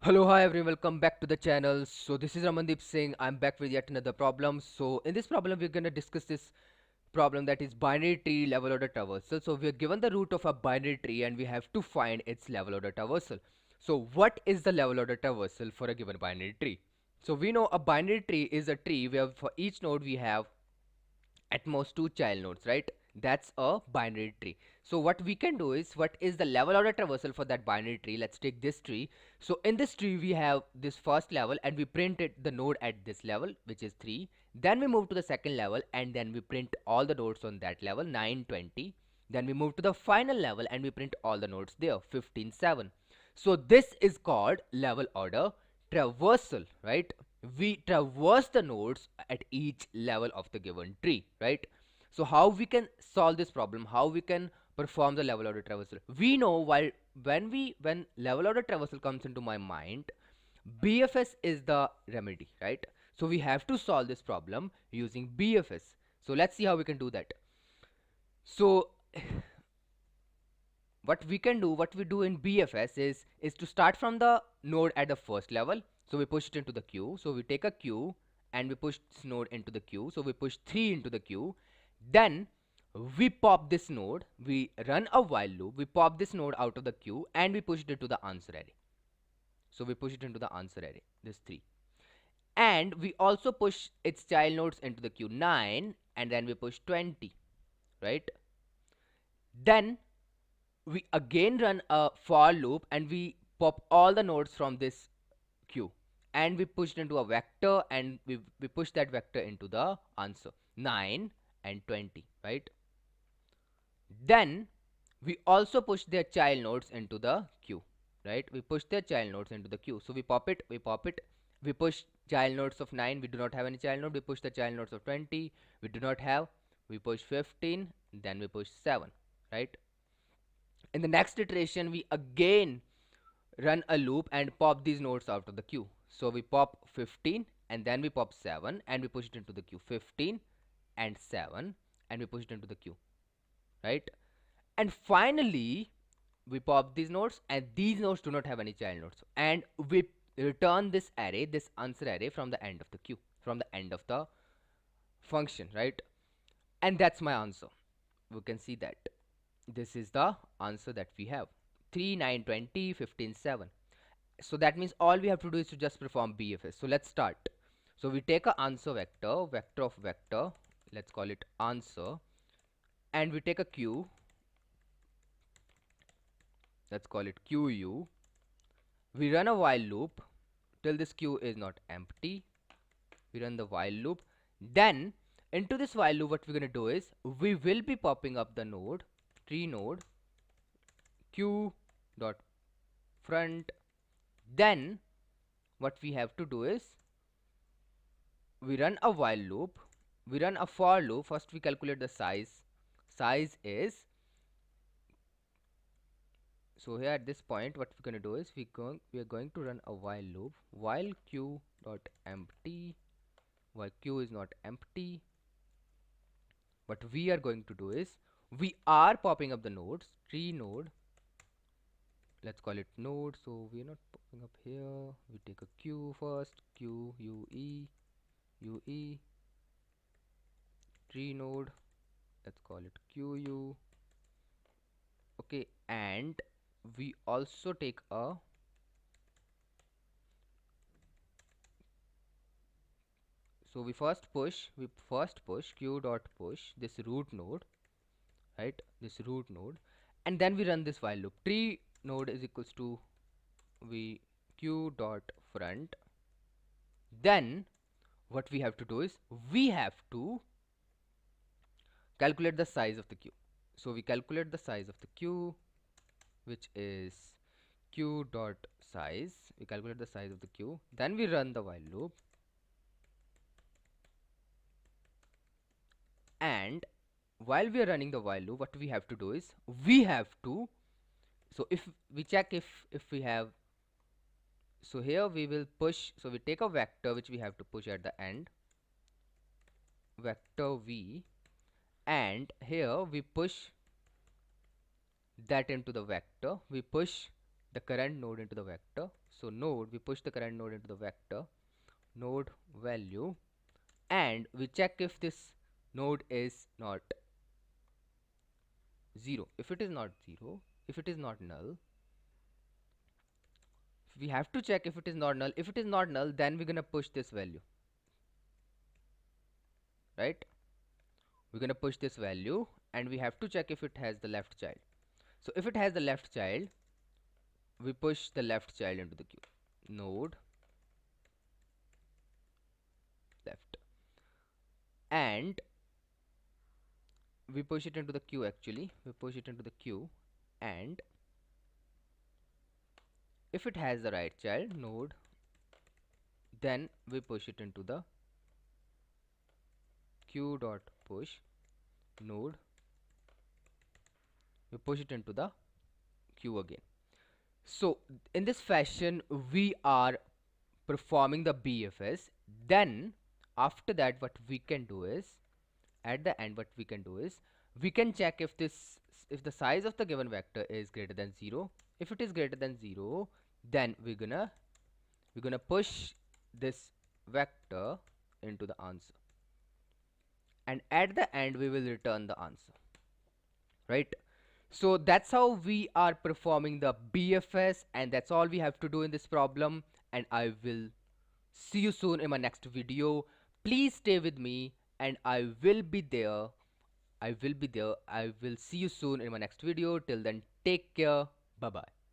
Hello, hi everyone, welcome back to the channel. So this is Ramandeep Singh. I'm back with yet another problem. So in this problem, we're gonna discuss this problem that is binary tree level order traversal. So we're given the root of a binary tree and we have to find its level order traversal. So what is the level order traversal for a given binary tree? So we know a binary tree is a tree where for each node we have at most two child nodes, right? That's a binary tree. So what we can do is, what is the level order traversal for that binary tree? Let's take this tree. So in this tree we have this first level and we printed the node at this level, which is 3. Then we move to the second level and then we print all the nodes on that level, 9, 20. Then we move to the final level and we print all the nodes there, 15, 7. So this is called level order traversal, right? We traverse the nodes at each level of the given tree, right? So how we can solve this problem, how we can perform the level order traversal? We know while when level order traversal comes into my mind, BFS is the remedy, right? So we have to solve this problem using BFS. So let's see how we can do that. So what we do in BFS is to start from the node at the first level. So we push it into the queue. So we take a queue and we push this node into the queue. So we push 3 into the queue. Then we pop this node, we run a while loop, we pop this node out of the queue and we push it into the answer array. So we push it into the answer array, this 3. And we also push its child nodes into the queue, 9, and then we push 20, right? Then we again run a for loop and we pop all the nodes from this queue and we push it into a vector and we push that vector into the answer, 9 and 20, right? Then we also push their child nodes into the queue, right? We push their child nodes into the queue. So we pop it, we push child nodes of 9, we do not have any child node. We push the child nodes of 20, we do not have. We push 15, then we push 7, right? In the next iteration, we again run a loop and pop these nodes out of the queue. So we pop 15 and then we pop 7 and we push it into the queue, 15 and 7, and we push it into the queue, right? And finally we pop these nodes and these nodes do not have any child nodes, and we return this array, this answer array, from the end of the queue, from the end of the function, right? And that's my answer. We can see that this is the answer that we have, 3, 9, 20, 15, 7. So that means all we have to do is to just perform BFS. So let's start. So we take a answer vector, vector of vector, let's call it answer, and we take a queue, let's call it QU. We run a while loop till this queue is not empty. We run the while loop. Then into this while loop, what we're gonna do is we will be popping up the node, tree node, q dot front. Then what we have to do is we run a while loop, we run a for loop. First we calculate the size. Size is, so here at this point what we're going to do is we are going to run a while loop while q dot empty, while q is not empty. What we are going to do is we are popping up the nodes, tree node, let's call it node. So we are not popping up here. We take a q first, q u e u e, tree node, let's call it qu. Okay, and we also take a, so we first push q dot push this root node, right, this root node, and then we run this while loop. Tree node is equals to we q dot front. Then what we have to do is we have to calculate the size of the queue. So we calculate the size of the queue, which is q dot size. We calculate the size of the queue, then we run the while loop, and while we are running the while loop, what we have to do is we have to, so if we check if we have, so here we will push, so we take a vector which we have to push at the end, vector v, and here we push that into the vector, we push the current node into the vector. So node, we push the current node into the vector, node value, and we check if this node is not 0. If it is not 0, if it is not null, we have to check if it is not null. If it is not null, then we're gonna push this value, right? We're gonna push this value, and we have to check if it has the left child. So if it has the left child, we push the left child into the queue. Node left, and we push it into the queue. Actually, we push it into the queue, and if it has the right child node, then we push it into the queue dot push node. We push it into the queue again. So in this fashion, we are performing the BFS. Then after that, what we can do is, at the end, what we can do is, we can check if the size of the given vector is greater than 0. If it is greater than 0, then we're gonna push this vector into the answer, and at the end we will return the answer, right? So that's how we are performing the BFS, and that's all we have to do in this problem, and I will see you soon in my next video. Please stay with me, and I will be there. I will see you soon in my next video. Till then, take care. Bye bye.